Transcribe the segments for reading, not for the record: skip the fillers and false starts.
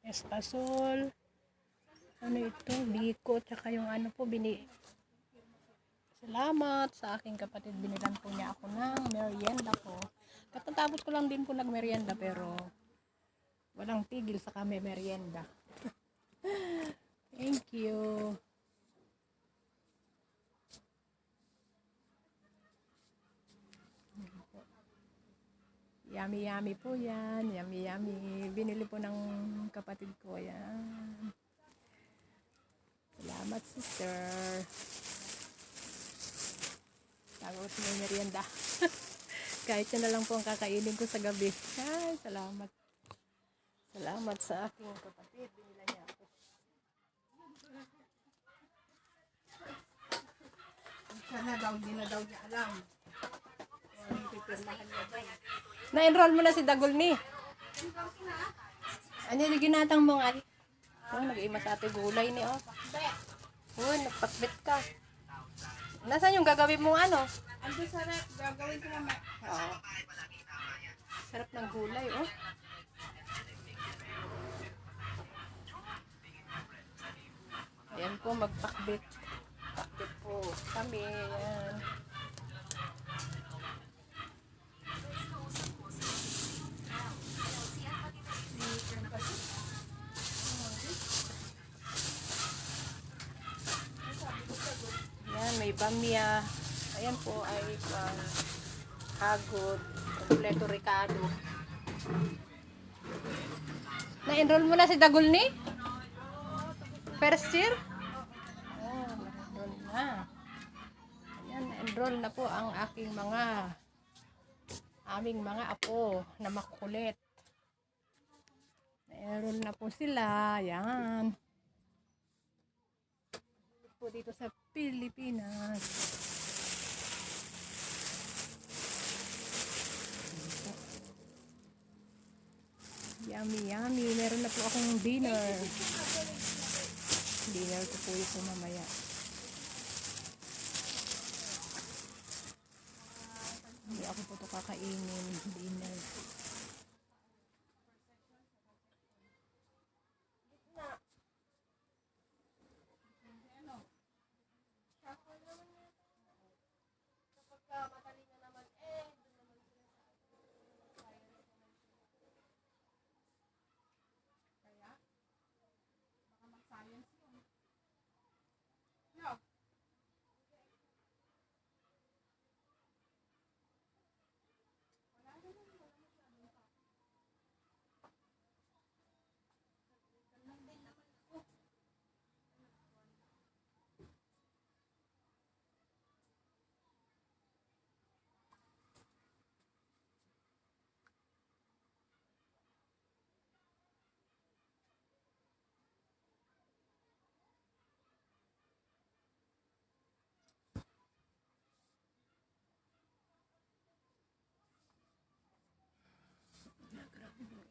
espasol, ano ito, biko, tsaka yung ano po, salamat sa aking kapatid, binilan po niya ako ng merienda ko. Katatapos ko lang din po nagmerienda, pero walang tigil sa kami merienda. Thank you. Yummy yummy po yan. Yummy yummy. Binili po ng kapatid ko yan. Salamat, sister. Tapos may merienda. Kahit yan na lang po ang kakainin ko sa gabi. Ay, salamat. Salamat sa aking kapatid. Binila niya ako. Sana daw, hindi na daw niya alam. Na-enroll mo na si Dagol ni. Ano yung ginatang mo nga? Oh, nag-iima sa ate gulay ni, oh. Oh, nagpakbit ka. Nasaan yung gagawin mong ano? Ando sarap, gagawin ko naman. Oo. Sarap ng gulay, oh. Ayan po, magpakbit. Pakbit po kami. Ayan. Ayan, may bamya. Ayan po ay hagod. Kompleto Ricardo. Na-enroll mo na si Dagol ni? First year? Oh, na-enroll na. Ayan, na-enroll na po ang aming mga apo na makukulit. Na-enroll na po sila. Ayan. Po dito sa Pilipinas. Yummy, yummy. Meron na po akong dinner. Dinner ko po ito mamaya. Hindi ako po ito kakainin. Dinner.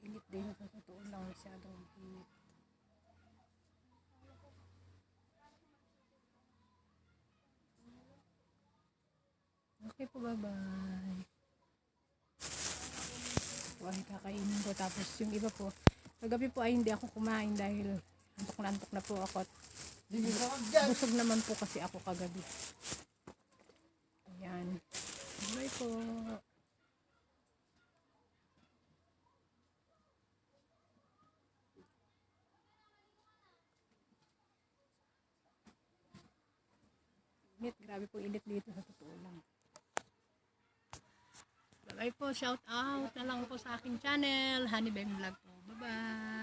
Init din sa totoo lang, masyadong init. Okay po, bye-bye. Ay, kakainin ko. Tapos yung iba po, kagabi po ay hindi ako kumain dahil antok na po ako. Busog naman po kasi ako kagabi. Ayan. Bye po. Init, grabe po init dito sa totoo lang. Bye po, shout out na lang po sa aking channel, Honey Bang Vlog po. Bye bye.